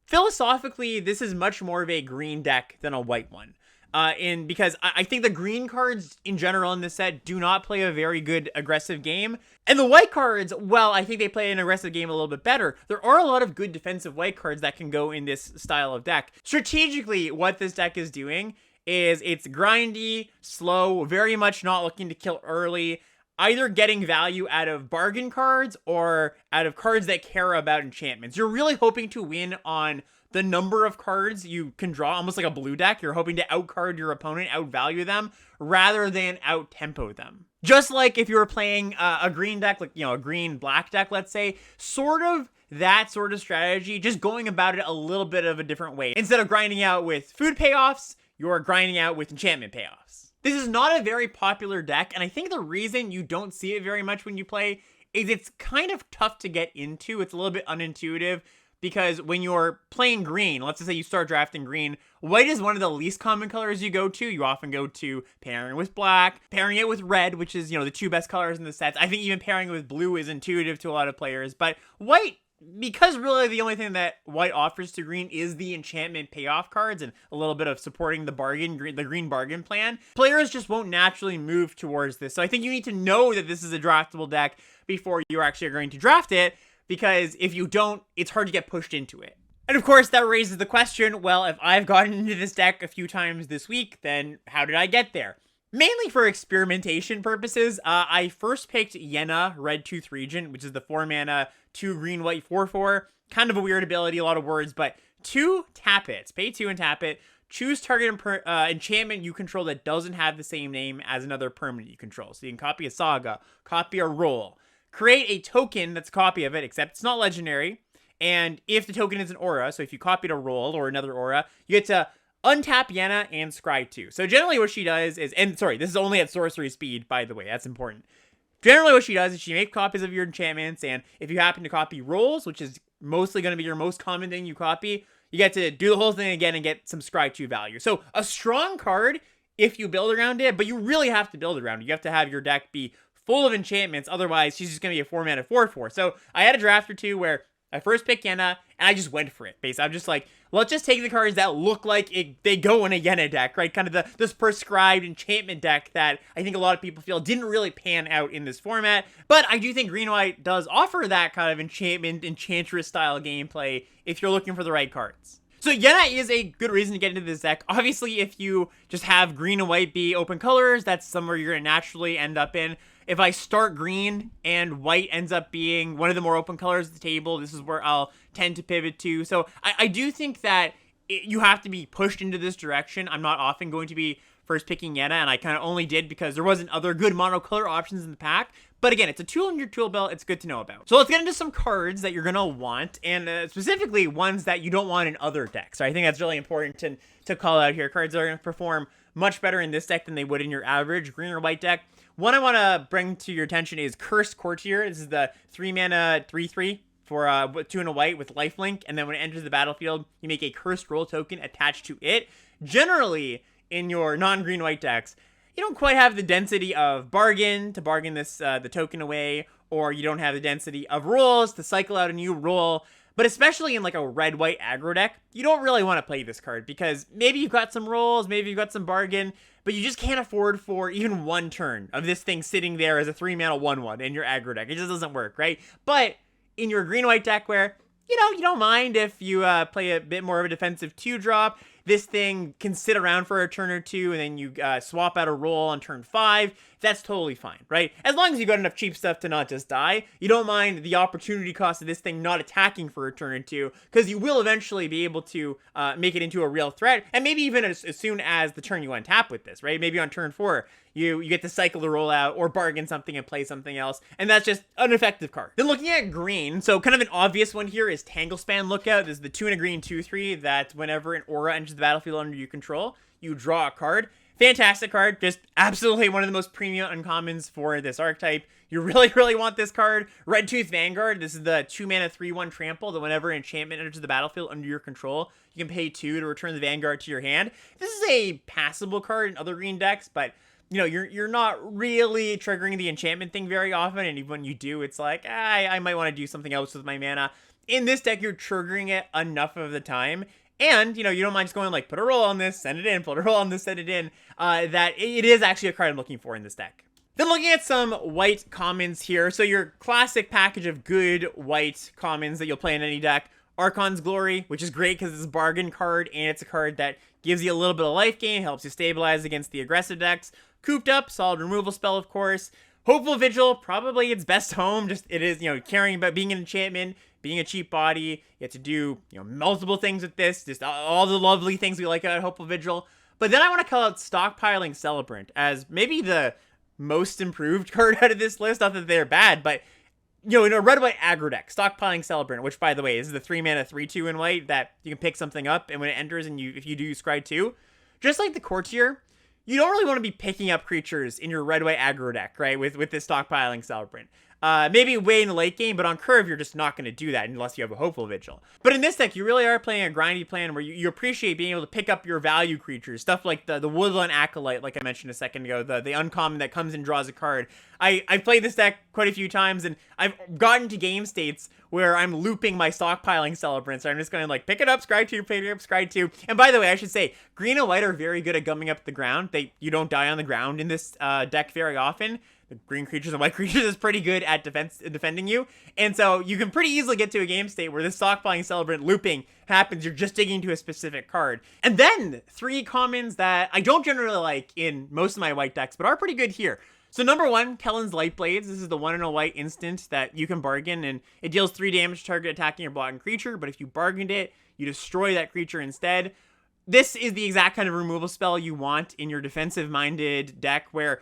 Philosophically, this is much more of a green deck than a white one. Because I think the green cards in general in this set do not play a very good aggressive game. And the white cards, well, I think they play an aggressive game a little bit better. There are a lot of good defensive white cards that can go in this style of deck. Strategically, what this deck is doing is it's grindy, slow, very much not looking to kill early, either getting value out of bargain cards or out of cards that care about enchantments. You're really hoping to win on the number of cards you can draw, almost like a blue deck. You're hoping to outcard your opponent, outvalue them, rather than out-tempo them. Just like if you were playing a green deck, like, a green-black deck, let's say, sort of that sort of strategy, just going about it a little bit of a different way. Instead of grinding out with food payoffs, you're grinding out with enchantment payoffs. This is not a very popular deck, and I think the reason you don't see it very much when you play is it's kind of tough to get into. It's a little bit unintuitive, because when you're playing green, let's just say you start drafting green, white is one of the least common colors you go to. You often go to pairing with black, pairing it with red, which is, the two best colors in the sets. I think even pairing it with blue is intuitive to a lot of players, but white, because really the only thing that white offers to green is the enchantment payoff cards and a little bit of supporting the green bargain plan, players just won't naturally move towards this. So I think you need to know that this is a draftable deck before you're actually going to draft it, because if you don't, it's hard to get pushed into it. And of course, that raises the question, well, if I've gotten into this deck a few times this week, then how did I get there? Mainly for experimentation purposes. I first picked Yenna, Red Tooth Regent, which is the 4-mana, 2 green, white, 4/4. Kind of a weird ability, a lot of words, but 2 tap it. Pay 2 and tap it. Choose target enchantment you control that doesn't have the same name as another permanent you control. So you can copy a Saga, copy a Roll. Create a token that's a copy of it, except it's not legendary. And if the token is an aura, so if you copied a Roll or another aura, you get to untap Yenna and scry 2. So generally what she does is, and sorry, this is only at sorcery speed, by the way, that's important. Generally what she does is she makes copies of your enchantments, and if you happen to copy Rolls, which is mostly going to be your most common thing you copy, you get to do the whole thing again and get some scry 2 value. So a strong card if you build around it, but you really have to build around it. You have to have your deck be full of enchantments, otherwise she's just going to be a 4-mana 4/4. So I had a draft or two where I first picked Yenna, and I just went for it. Basically, I'm just like, let's just take the cards that look like they go in a Yenna deck, right? Kind of this prescribed enchantment deck that I think a lot of people feel didn't really pan out in this format. But I do think green-white does offer that kind of enchantment, enchantress-style gameplay if you're looking for the right cards. So Yenna is a good reason to get into this deck. Obviously, if you just have green and white be open colors, that's somewhere you're going to naturally end up in. If I start green and white ends up being one of the more open colors at the table, this is where I'll tend to pivot to. So I do think that you have to be pushed into this direction. I'm not often going to be first picking Yenna, and I kind of only did because there wasn't other good monocolor options in the pack. But again, it's a tool in your tool belt. It's good to know about. So let's get into some cards that you're going to want, and specifically ones that you don't want in other decks. So I think that's really important to call out here. Cards that are going to perform much better in this deck than they would in your average green or white deck. One I want to bring to your attention is Cursed Courtier. This is the 3-mana 3/3 for 2 and a white with lifelink, and then when it enters the battlefield, you make a Cursed Roll token attached to it. Generally, in your non-green white decks, you don't quite have the density of bargain to bargain this the token away, or you don't have the density of rolls to cycle out a new roll. But especially in like a red-white aggro deck, you don't really want to play this card because maybe you've got some rolls, maybe you've got some bargain, but you just can't afford for even one turn of this thing sitting there as a 3-mana 1/1 in your aggro deck. It just doesn't work, right? But in your green-white deck where, you don't mind if you play a bit more of a defensive 2-drop, this thing can sit around for a turn or two, and then you swap out a roll on turn 5. That's totally fine, right? As long as you got enough cheap stuff to not just die, you don't mind the opportunity cost of this thing not attacking for a turn or two, because you will eventually be able to make it into a real threat, and maybe even as soon as the turn you untap with this, right? Maybe on turn 4, you get to cycle the roll out or bargain something and play something else, and that's just an effective card. Then looking at green, so kind of an obvious one here is Tanglespan Lookout. This is the 2 and a green 2/3 that whenever an aura enters the battlefield under your control, you draw a card. Fantastic card, just absolutely one of the most premium uncommons for this archetype. You really, really want this card. Red Tooth Vanguard, this is the 2-mana 3/1 trample that whenever an enchantment enters the battlefield under your control, you can pay 2 to return the Vanguard to your hand. This is a passable card in other green decks, but you're not really triggering the enchantment thing very often, and even when you do, it's like, I might want to do something else with my mana. In this deck, you're triggering it enough of the time, and, you know, you don't mind just going like, put a roll on this, send it in, put a roll on this, send it in, that it is actually a card I'm looking for in this deck. Then looking at some white commons here. So your classic package of good white commons that you'll play in any deck. Archon's Glory, which is great because it's a bargain card, and it's a card that gives you a little bit of life gain, helps you stabilize against the aggressive decks. Cooped Up, solid removal spell, of course. Hopeful Vigil, probably its best home. Just it is, you know, caring about being an enchantment, being a cheap body. You have to do, you know, multiple things with this. Just all the lovely things we like about Hopeful Vigil. But then I want to call out Stockpiling Celebrant as maybe the most improved card out of this list. Not that they're bad, but, you know, in a red-white aggro deck, Stockpiling Celebrant, which, by the way, is the 3-mana 3/2 in white that you can pick something up, and when it enters and if you do scry 2, just like the Courtier, you don't really want to be picking up creatures in your red-white aggro deck, right, with this Stockpiling Celebrant. Maybe way in the late game, but on curve, you're just not going to do that unless you have a Hopeful Vigil. But in this deck, you really are playing a grindy plan where you appreciate being able to pick up your value creatures, stuff like the Woodland Acolyte, like I mentioned a second ago, the uncommon that comes and draws a card. I've played this deck quite a few times, and I've gotten to game states where I'm looping my Stockpiling Celebrant, so I'm just going to like pick it up, scry 2, pick it up, scry 2. And by the way, I should say, green and white are very good at gumming up the ground. You don't die on the ground in this deck very often. The green creatures and white creatures is pretty good at defending you. And so you can pretty easily get to a game state where this Stockpiling Celebrant looping happens. You're just digging to a specific card. And then 3 commons that I don't generally like in most of my white decks, but are pretty good here. So number 1, Kellen's Lightblades. This is the 1 in a white instant that you can bargain, and it deals 3 damage to target attacking or blocking creature, but if you bargained it, you destroy that creature instead. This is the exact kind of removal spell you want in your defensive-minded deck where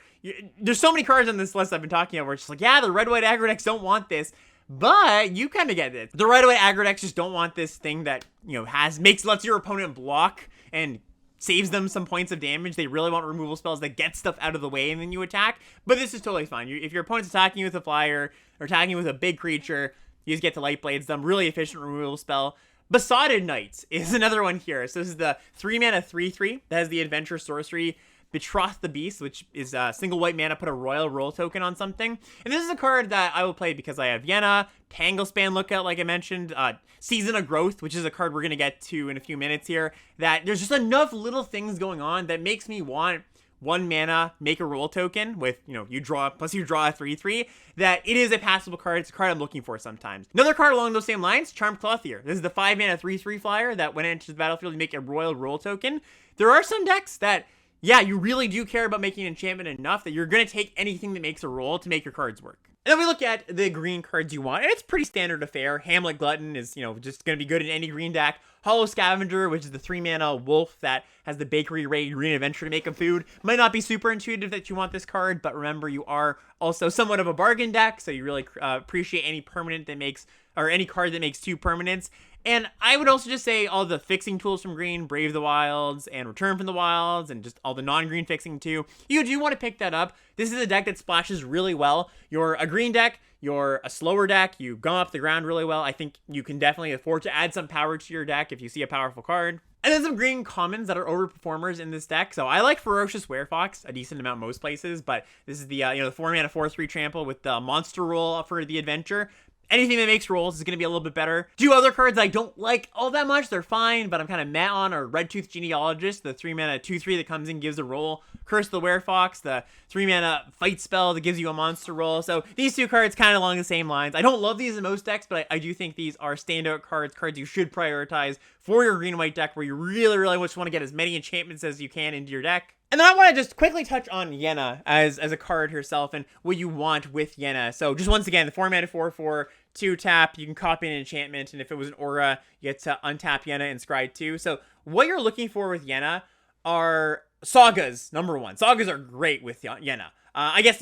there's so many cards on this list I've been talking about where it's just like, yeah, the red-white aggro decks don't want this, but you kind of get it. The red-white aggro decks just don't want this thing that, you know, lets your opponent block and saves them some points of damage. They really want removal spells that get stuff out of the way and then you attack, but this is totally fine. If your opponent's attacking you with a flyer or attacking you with a big creature, you just get to Lightblades them. Really efficient removal spell. Besotted Knights is another one here. So this is the 3-mana 3/3 that has the adventure sorcery Betroth the Beast, which is a single white mana, put a royal roll token on something. And this is a card that I will play because I have Yenna, Tanglespan Lookout, like I mentioned, Season of Growth, which is a card we're going to get to in a few minutes here, that there's just enough little things going on that makes me want 1 mana, make a roll token with, you know, you draw a 3/3, that it is a passable card. It's a card I'm looking for sometimes. Another card along those same lines, Charmed Clothier. This is the 5-mana 3/3 flyer that when it enters the battlefield, you make a royal roll token. There are some decks that, yeah, you really do care about making an enchantment enough that you're going to take anything that makes a roll to make your cards work. And then we look at the green cards you want, and it's pretty standard affair. Hamlet Glutton is, you know, just going to be good in any green deck. Hollow Scavenger, which is the 3-mana wolf that has the bakery raid green adventure to make a food. Might not be super intuitive that you want this card, but remember, you are also somewhat of a bargain deck, so you really appreciate any permanent that makes, or any card that makes 2 permanents. And I would also just say all the fixing tools from green, Brave the Wilds and Return from the Wilds, and just all the non-green fixing too. You do want to pick that up. This is a deck that splashes really well. You're a green deck, you're a slower deck, you gum up the ground really well. I think you can definitely afford to add some power to your deck if you see a powerful card. And then some green commons that are overperformers in this deck. So I like Ferocious Werefox a decent amount most places, but this is the the 4-mana 4/3 trample with the monster roll for the adventure. Anything that makes rolls is going to be a little bit better. 2 other cards I don't like all that much. They're fine, but I'm kind of meh on are Redtooth Genealogist, the 3-mana 2/3 that comes in, gives a roll. Curse the Werefox, the 3-mana fight spell that gives you a monster roll. So these 2 cards kind of along the same lines. I don't love these in most decks, but I do think these are standout cards you should prioritize for your green and white deck where you really, really just want to get as many enchantments as you can into your deck. And then I want to just quickly touch on Yenna as a card herself and what you want with Yenna. So just once again, the 4-mana 4/4, 2-tap, you can copy an enchantment, and if it was an aura, you get to untap Yenna and scry 2. So what you're looking for with Yenna are sagas, number 1. Sagas are great with Yenna. I guess,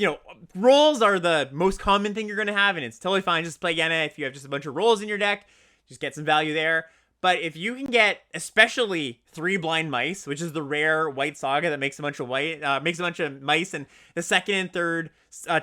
rolls are the most common thing you're going to have, and it's totally fine just to play Yenna if you have just a bunch of rolls in your deck. Just get some value there. But if you can get especially 3 Blind Mice, which is the rare white saga that makes a bunch of mice, and the second and third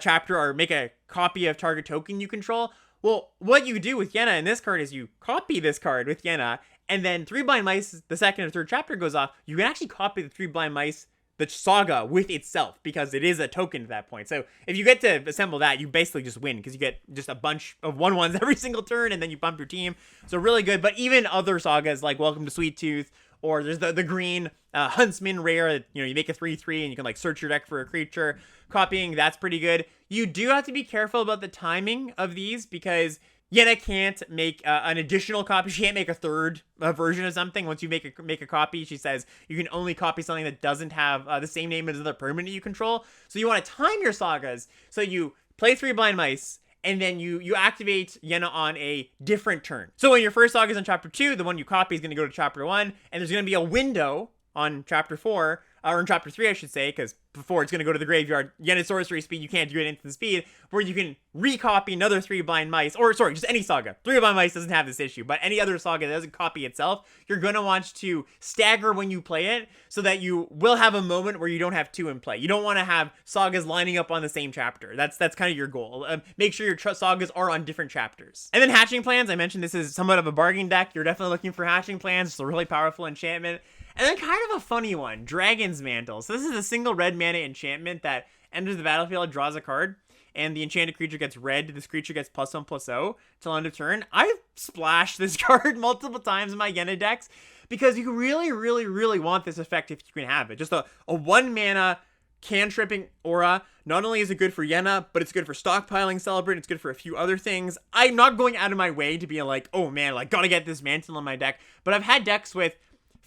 chapter are make a copy of target token you control. Well, what you do with Yenna in this card is you copy this card with Yenna, and then 3 Blind Mice, the second or third chapter goes off, you can actually copy the 3 Blind Mice the saga with itself, because it is a token at that point. So if you get to assemble that, you basically just win, because you get just a bunch of 1/1s every single turn, and then you bump your team. So really good. But even other sagas like Welcome to Sweet Tooth, or there's the green Huntsman rare that, you make a 3/3 and you can like search your deck for a creature. Copying, that's pretty good. You do have to be careful about the timing of these, because Yenna can't make an additional copy. She can't make a third version of something. Once you make a copy, she says you can only copy something that doesn't have the same name as another permanent you control. So you want to time your sagas. So you play 3 Blind Mice, and then you activate Yenna on a different turn. So when your first saga is on chapter 2, the one you copy is going to go to chapter 1, and there's going to be a window on chapter 4, or in chapter 3, I should say, because before it's going to go to the graveyard. Yenna's sorcery speed, you can't do it instant speed, where you can recopy another 3 Blind Mice, or sorry, just any saga. 3 Blind Mice doesn't have this issue, but any other saga that doesn't copy itself, you're going to want to stagger when you play it, so that you will have a moment where you don't have 2 in play. You don't want to have sagas lining up on the same chapter. That's kind of your goal. Make sure your sagas are on different chapters. And then Hatching Plans, I mentioned this is somewhat of a bargain deck. You're definitely looking for Hatching Plans. It's a really powerful enchantment. And then kind of a funny one, Dragon's Mantle. So this is a single red mana enchantment that enters the battlefield, draws a card, and the enchanted creature gets red. This creature gets +1/+0 till end of turn. I've splashed this card multiple times in my Yenna decks, because you really, really, really want this effect if you can have it. Just a 1 mana cantripping aura. Not only is it good for Yenna, but it's good for stockpiling Celebrant. It's good for a few other things. I'm not going out of my way to be like, oh man, like gotta get this mantle in my deck. But I've had decks with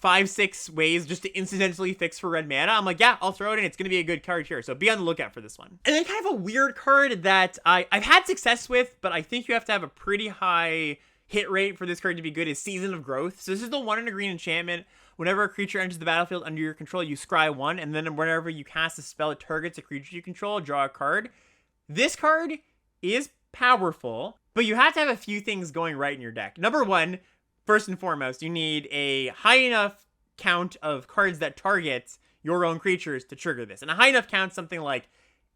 5-6 ways just to incidentally fix for red mana. I'm like, yeah, I'll throw it in. It's going to be a good card here. So be on the lookout for this one. And then kind of a weird card that I've had success with, but I think you have to have a pretty high hit rate for this card to be good, is Season of Growth. So this is the 1 in a green enchantment. Whenever a creature enters the battlefield under your control, you scry 1, and then whenever you cast a spell that targets a creature you control, draw a card. This card is powerful, but you have to have a few things going right in your deck. Number 1, first and foremost, you need a high enough count of cards that target your own creatures to trigger this. And a high enough count, something like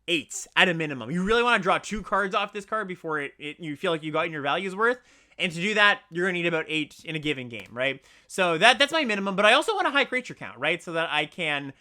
8 at a minimum. You really want to draw 2 cards off this card before you feel like you got your value's worth. And to do that, you're going to need about 8 in a given game, right? So that's my minimum, but I also want a high creature count, right? So that I can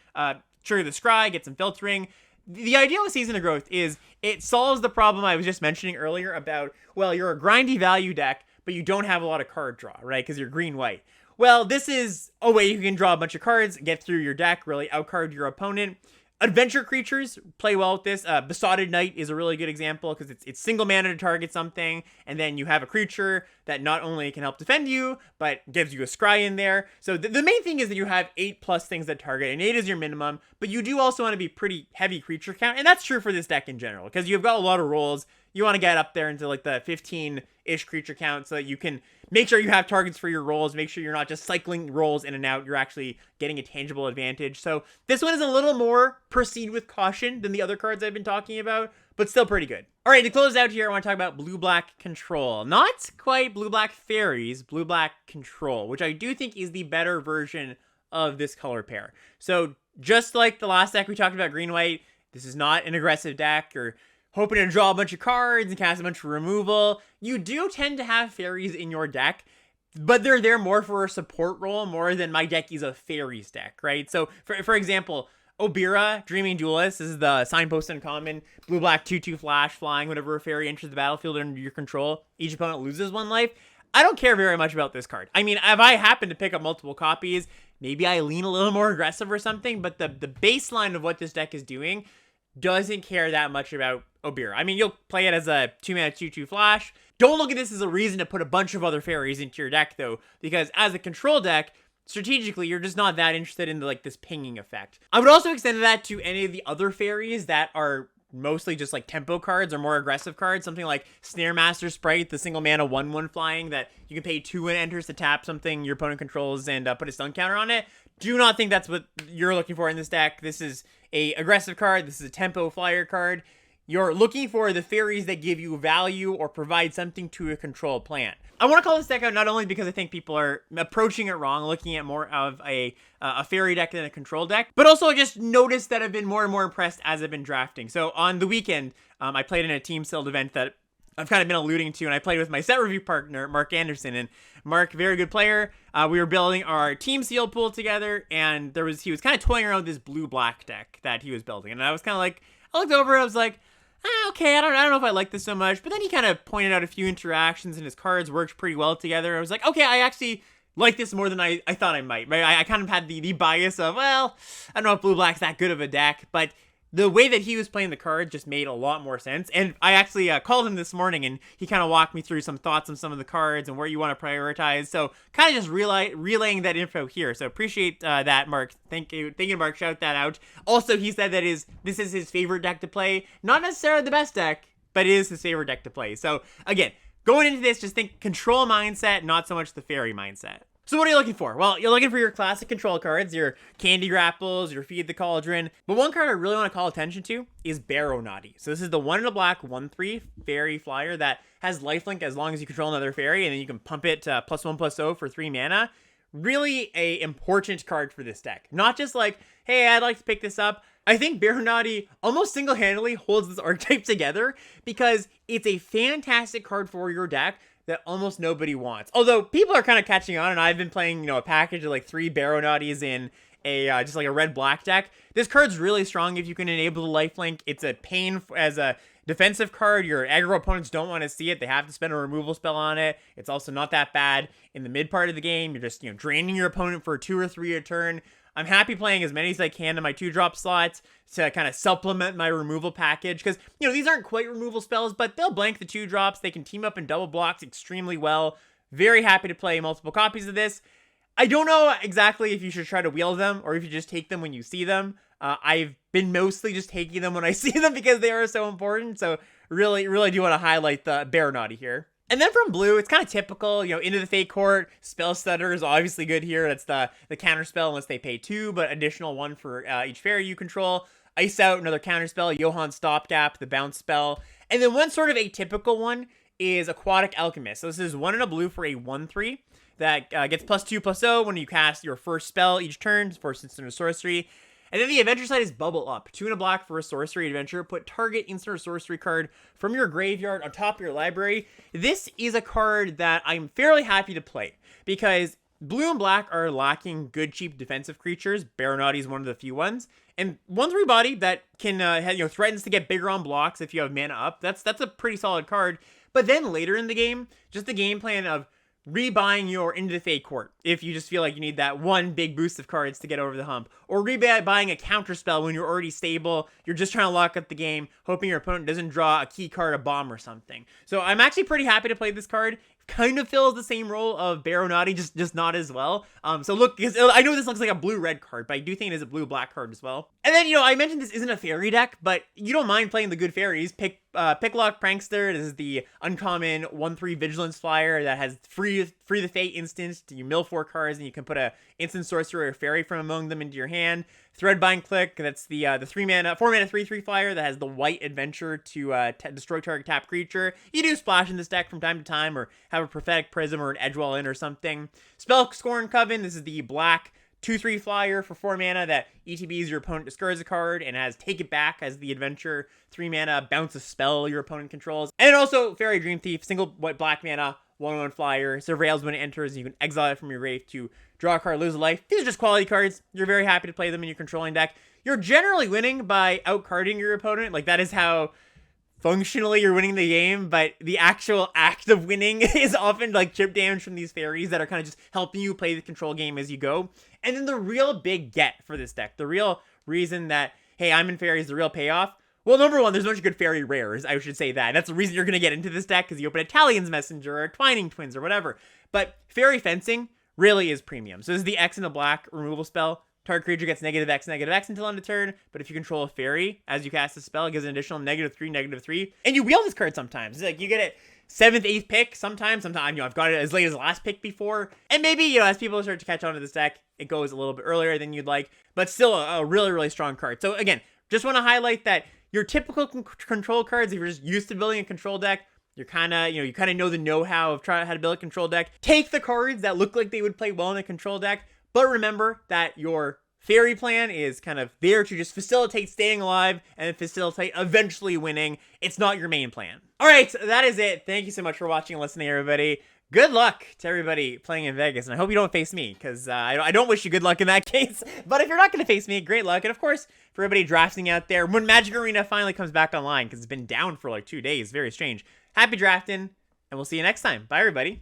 trigger the scry, get some filtering. The idea with Season of Growth is it solves the problem I was just mentioning earlier about, well, you're a grindy value deck, but you don't have a lot of card draw, right? Because you're green-white. Well, this is a way you can draw a bunch of cards, get through your deck, really outcard your opponent. Adventure creatures play well with this. Besotted Knight is a really good example, because it's single mana to target something, and then you have a creature that not only can help defend you, but gives you a scry in there. So the main thing is that you have 8+ things that target, and 8 is your minimum, but you do also want to be pretty heavy creature count, and that's true for this deck in general, because you've got a lot of rolls. You want to get up there into like the 15-ish creature count, so that you can make sure you have targets for your rolls, make sure you're not just cycling rolls in and out, you're actually getting a tangible advantage. So this one is a little more proceed with caution than the other cards I've been talking about, but still pretty good. All right, to close out here, I want to talk about blue-black control. Not quite blue-black fairies, blue-black control, which I do think is the better version of this color pair. So just like the last deck we talked about, green-white, this is not an aggressive deck or hoping to draw a bunch of cards and cast a bunch of removal. You do tend to have fairies in your deck, but they're there more for a support role more than my deck is a fairies deck, right? So for example, Obira, Dreaming Duelist, this is the Signpost Uncommon, blue-black 2/2 flash flying. Whenever a fairy enters the battlefield under your control, each opponent loses 1 life. I don't care very much about this card. I mean, if I happen to pick up multiple copies, maybe I lean a little more aggressive or something, but the baseline of what this deck is doing doesn't care that much about Obira. I mean, you'll play it as a 2-mana 2/2 flash. Don't look at this as a reason to put a bunch of other fairies into your deck, though, because as a control deck, strategically, you're just not that interested in like this pinging effect. I would also extend that to any of the other fairies that are mostly just like tempo cards or more aggressive cards. Something like Snare Master Sprite, the single mana 1/1 flying that you can pay 2 when it enters to tap something your opponent controls and put a stun counter on it. Do not think that's what you're looking for in this deck. This is a aggressive card. This is a tempo flyer card. You're looking for the fairies that give you value or provide something to a control plan. I want to call this deck out not only because I think people are approaching it wrong, looking at more of a fairy deck than a control deck, but also I just noticed that I've been more and more impressed as I've been drafting. So on the weekend, I played in a team sealed event that I've kind of been alluding to, and I played with my set review partner, Mark Anderson, and Mark, very good player. We were building our team seal pool together, and he was kind of toying around with this blue-black deck that he was building, and I was kind of like, I looked over, I was like, okay, I don't know if I like this so much, but then he kind of pointed out a few interactions, and his cards worked pretty well together. I was like, okay, I actually like this more than I thought I might, right? I kind of had the bias of, well, I don't know if blue-black's that good of a deck, but the way that he was playing the cards just made a lot more sense. And I actually called him this morning, and he kind of walked me through some thoughts on some of the cards and where you want to prioritize. So kind of just relaying that info here. So appreciate that, Mark. Thank you, Mark. Shout that out. Also, he said that this is his favorite deck to play. Not necessarily the best deck, but it is his favorite deck to play. So again, going into this, just think control mindset, not so much the fairy mindset. So what are you looking for? Well, you're looking for your classic control cards, your Candy Grapples, your Feed the Cauldron. But one card I really want to call attention to is Barrow Naughty. So this is the 1 in a black 1/3 fairy flyer that has lifelink as long as you control another fairy, and then you can pump it to +1/+0 for 3 mana. Really a important card for this deck. Not just like, hey, I'd like to pick this up. I think Barrow Naughty almost single-handedly holds this archetype together because it's a fantastic card for your deck that almost nobody wants. Although people are kind of catching on, and I've been playing, a package of like 3 Barrow Naughties in a just like a red-black deck. This card's really strong if you can enable the lifelink. It's a pain as a defensive card. Your aggro opponents don't want to see it. They have to spend a removal spell on it. It's also not that bad in the mid part of the game. You're just, draining your opponent for 2 or 3 a turn. I'm happy playing as many as I can in my 2-drop slots to kind of supplement my removal package. Because, these aren't quite removal spells, but they'll blank the 2-drops. They can team up in double blocks extremely well. Very happy to play multiple copies of this. I don't know exactly if you should try to wheel them or if you just take them when you see them. I've been mostly just taking them when I see them because they are so important. So really, really do want to highlight the Barrow Naughty here. And then from blue, it's kind of typical, Into the Fate Court, Spell Stutter is obviously good here. That's the counter spell unless they pay 2, but additional 1 for each fairy you control. Ice Out, another counter spell. Johan's Stopgap, the bounce spell. And then one sort of atypical one is Aquatic Alchemist. So this is 1 in a blue for a 1/3 that gets +2/+0 when you cast your first spell each turn for instant or sorcery. And then the adventure side is Bubble Up. 2 in a black for a sorcery adventure. Put target instant or sorcery card from your graveyard on top of your library. This is a card that I'm fairly happy to play because blue and black are lacking good cheap defensive creatures. Barrow Naughty is one of the few ones. And 1/3 body that can threatens to get bigger on blocks if you have mana up. That's a pretty solid card. But then later in the game, just the game plan of rebuying your Into the Fate Court if you just feel like you need that one big boost of cards to get over the hump, or rebuying a counter spell when you're already stable, you're just trying to lock up the game, hoping your opponent doesn't draw a key card, a bomb, or something. So I'm actually pretty happy to play this card. Kind of fills the same role of Barrow Naughty, just not as well. So look, I know this looks like a blue-red card, but I do think it is a blue-black card as well. And then, I mentioned this isn't a fairy deck, but you don't mind playing the good fairies. Picklock Prankster. This is the uncommon 1/3 Vigilance flyer that has free the fate instant. You mill 4 cards, and you can put a instant sorcerer or fairy from among them into your hand. Threadbind Click. That's the 4 mana 3/3 flyer that has the white adventure to destroy target tap creature. You do splash in this deck from time to time, or have a Prophetic Prism or an Edgewall in or something. Spell Scorn Coven. This is the black 2/3 flyer for 4 mana that ETBs your opponent discards a card and has Take It Back as the adventure. 3 mana, bounce a spell your opponent controls. And also Fairy Dream Thief, single white black mana, 1/1 flyer, surveils when it enters, and you can exile it from your grave to draw a card, lose a life. These are just quality cards. You're very happy to play them in your controlling deck. You're generally winning by outcarding your opponent. Like, that is how functionally you're winning the game, but the actual act of winning is often like chip damage from these fairies that are kind of just helping you play the control game as you go. And then the real big get for this deck, the real reason that, hey, I'm in fairies, the real payoff. Well, number one, there's a bunch of good fairy rares. I should say that. That's the reason you're going to get into this deck, because you open a Talion's Messenger or Twining Twins or whatever. But fairy fencing really is premium. So this is the X in a black removal spell. Target creature gets -X until end of turn, but if you control a fairy, as you cast a spell, it gives an additional -3/-3. And you wheel this card sometimes. It's like you get it 7th, 8th pick sometimes. Sometimes, I've got it as late as the last pick before. And maybe, as people start to catch on to this deck, it goes a little bit earlier than you'd like, but still a really, really strong card. So again, just want to highlight that your typical control cards, if you're just used to building a control deck, you're kind of, you kind of know the know-how of how to build a control deck. Take the cards that look like they would play well in a control deck, but remember that your Fairy plan is kind of there to just facilitate staying alive and facilitate eventually winning. It's not your main plan. All right, that is it. Thank you so much for watching and listening, everybody. Good luck to everybody playing in Vegas, and I hope you don't face me, because I don't wish you good luck in that case. But if you're not going to face me, great luck. And of course, for everybody drafting out there, when Magic Arena finally comes back online, because it's been down for like 2 days, very strange. Happy drafting, and we'll see you next time. Bye, everybody.